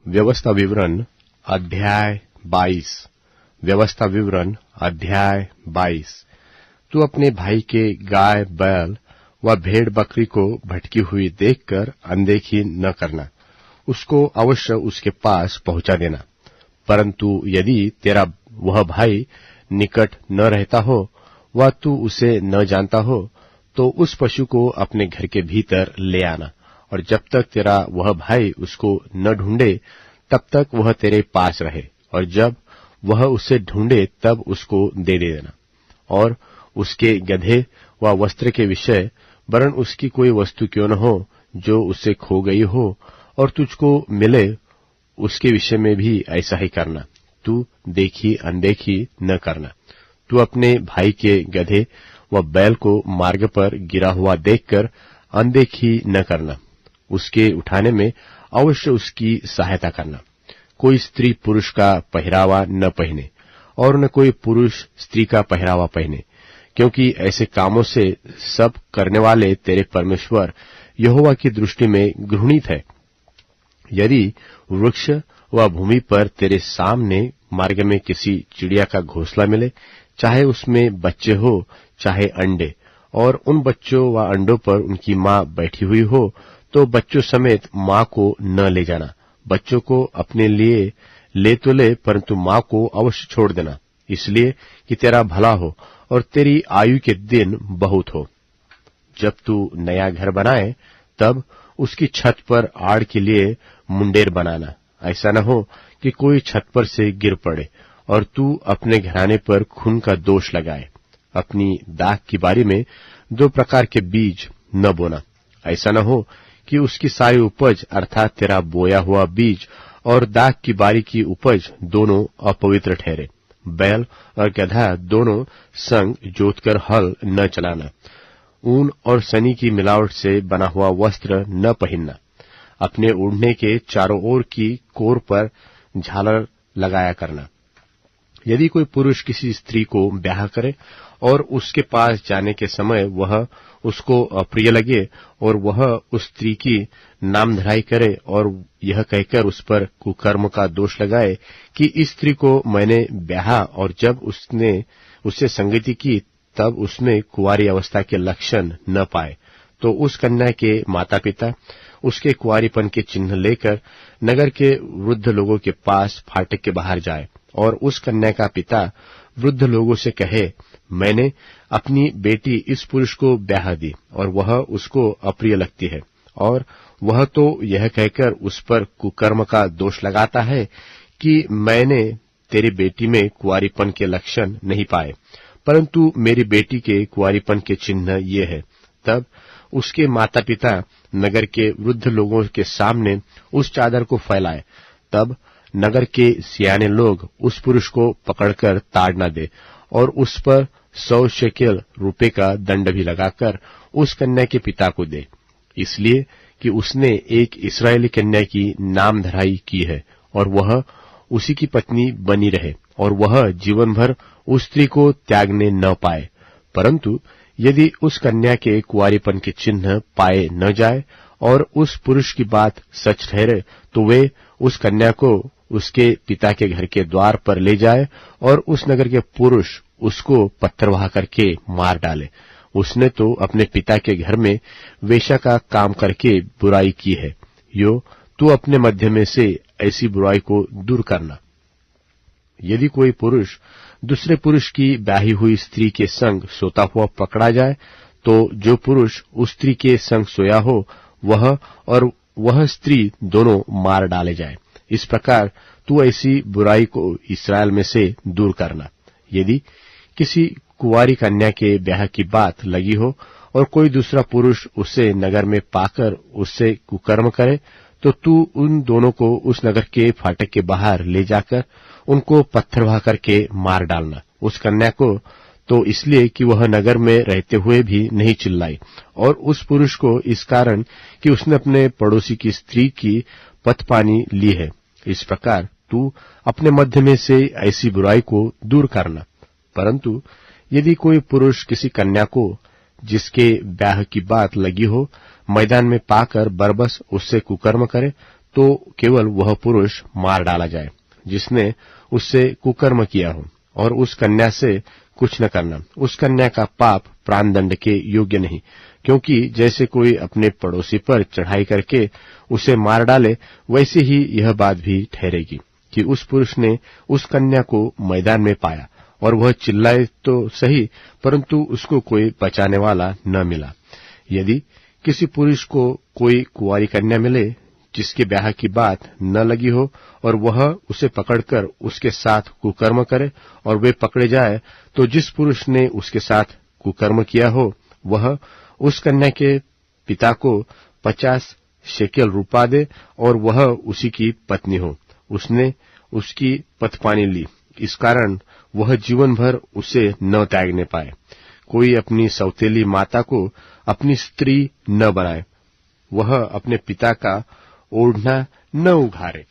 व्यवस्था विवरण अध्याय 22। व्यवस्था विवरण अध्याय 22। तू अपने भाई के गाय बैल व भेड़ बकरी को भटकी हुई देखकर अनदेखी न करना, उसको अवश्य उसके पास पहुंचा देना। परंतु यदि तेरा वह भाई निकट न रहता हो व तू उसे न जानता हो, तो उस पशु को अपने घर के भीतर ले आना, और जब तक तेरा वह भाई उसको न ढूंढे तब तक वह तेरे पास रहे, और जब वह उसे ढूंढे तब उसको दे देना। और उसके गधे व वस्त्र के विषय, वरन उसकी कोई वस्तु क्यों न हो जो उससे खो गई हो और तुझको मिले, उसके विषय में भी ऐसा ही करना। तू देखी अनदेखी न करना। तू अपने भाई के गधे व बैल को मार्ग पर गिरा हुआ देखकर अनदेखी न करना, उसके उठाने में अवश्य उसकी सहायता करना। कोई स्त्री पुरुष का पहरावा न पहने और न कोई पुरुष स्त्री का पहरावा पहने, क्योंकि ऐसे कामों से सब करने वाले तेरे परमेश्वर यहोवा की दृष्टि में घृणित है। यदि वृक्ष व भूमि पर तेरे सामने मार्ग में किसी चिड़िया का घोंसला मिले, चाहे उसमें बच्चे हो चाहे अंडे, और उन बच्चों व अंडों पर उनकी माँ बैठी हुई हो, तो बच्चों समेत माँ को न ले जाना। बच्चों को अपने लिए ले तो ले, परंतु माँ को अवश्य छोड़ देना, इसलिए कि तेरा भला हो और तेरी आयु के दिन बहुत हो। जब तू नया घर बनाए तब उसकी छत पर आड़ के लिए मुंडेर बनाना। ऐसा न हो कि कोई छत पर से गिर पड़े और तू अपने घराने पर खून का दोष लगाए। अपनी दाख की बारी में 2 प्रकार के बीज न बोना। ऐसा न हो कि उसकी सारी उपज अर्थात तेरा बोया हुआ बीज और दाख की बारी की उपज दोनों अपवित्र ठहरे। बैल और गधा दोनों संग जोतकर हल न चलाना। ऊन और सनी की मिलावट से बना हुआ वस्त्र न पहनना। अपने ओढ़ने के चारों ओर की कोर पर झालर लगाया करना। यदि कोई पुरुष किसी स्त्री को ब्याह करे और उसके पास जाने के समय वह उसको अप्रिय लगे और वह उस स्त्री की नामधराई करे और यह कहकर उस पर कुकर्म का दोष लगाए कि इस स्त्री को मैंने ब्याहा, और जब उसने उससे संगति की तब उसमें कुंवारी अवस्था के लक्षण न पाए, तो उस कन्या के माता पिता उसके कुंवारीपन के चिन्ह लेकर नगर के वृद्ध लोगों के पास फाटक के बाहर जाए, और उस कन्या का पिता वृद्ध लोगों से कहे, मैंने अपनी बेटी इस पुरुष को ब्याह दी और वह उसको अप्रिय लगती है, और वह तो यह कहकर उस पर कुकर्म का दोष लगाता है कि मैंने तेरी बेटी में कुंवारीपन के लक्षण नहीं पाए, परंतु मेरी बेटी के कुंवारीपन के चिन्ह ये है। तब उसके माता पिता नगर के वृद्ध लोगों के सामने उस चादर को फैलाए। तब नगर के सियाने लोग उस पुरुष को पकड़कर ताड़ न दे और उस पर 100 शेकेल रुपये का दंड भी लगाकर उस कन्या के पिता को दे, इसलिए कि उसने एक इस्राएली कन्या की नामधराई की है और वह उसी की पत्नी बनी रहे, और वह जीवन भर उस स्त्री को त्यागने न पाए। परंतु यदि उस कन्या के कुंवारीपन के चिन्ह पाए न जाए और उस पुरुष की बात सच ठहरे, तो वे उस कन्या को उसके पिता के घर के द्वार पर ले जाए और उस नगर के पुरुष उसको पत्थरवाह करके मार डाले। उसने तो अपने पिता के घर में वेश्या का काम करके बुराई की है। यो तू अपने मध्य में से ऐसी बुराई को दूर करना। यदि कोई पुरुष दूसरे पुरुष की ब्याही हुई स्त्री के संग सोता हुआ पकड़ा जाए, तो जो पुरुष उस स्त्री के संग सोया हो वह और वह स्त्री दोनों मार डाले जाए। इस प्रकार तू ऐसी बुराई को इस्राएल में से दूर करना। यदि किसी कुंवारी कन्या के ब्याह की बात लगी हो और कोई दूसरा पुरुष उसे नगर में पाकर उससे कुकर्म करे, तो तू उन दोनों को उस नगर के फाटक के बाहर ले जाकर उनको पत्थरवाह करके मार डालना। उस कन्या को तो इसलिए कि वह नगर में रहते हुए भी नहीं चिल्लाई, और उस पुरुष को इस कारण कि उसने अपने पड़ोसी की स्त्री की पथपानी ली है। इस प्रकार तू अपने मध्य में से ऐसी बुराई को दूर करना। परंतु यदि कोई पुरुष किसी कन्या को जिसके ब्याह की बात लगी हो मैदान में पाकर बरबस उससे कुकर्म करे, तो केवल वह पुरुष मार डाला जाए जिसने उससे कुकर्म किया हो, और उस कन्या से कुछ न करना। उस कन्या का पाप प्राणदंड के योग्य नहीं, क्योंकि जैसे कोई अपने पड़ोसी पर चढ़ाई करके उसे मार डाले, वैसे ही यह बात भी ठहरेगी कि उस पुरुष ने उस कन्या को मैदान में पाया और वह चिल्लाए तो सही, परंतु उसको कोई बचाने वाला न मिला। यदि किसी पुरुष को कोई कुंवारी कन्या मिले जिसके ब्याह की बात न लगी हो और वह उसे पकड़कर उसके साथ कुकर्म करे और वे पकड़े जाए, तो जिस पुरुष ने उसके साथ कुकर्म किया हो वह उस कन्या के पिता को 50 शेकेल रूपा दे और वह उसी की पत्नी हो। उसने उसकी पथपानी ली, इस कारण वह जीवन भर उसे न त्यागने पाए। कोई अपनी सौतेली माता को अपनी स्त्री न बनाए, वह अपने पिता का ओढ़ना न उघारे।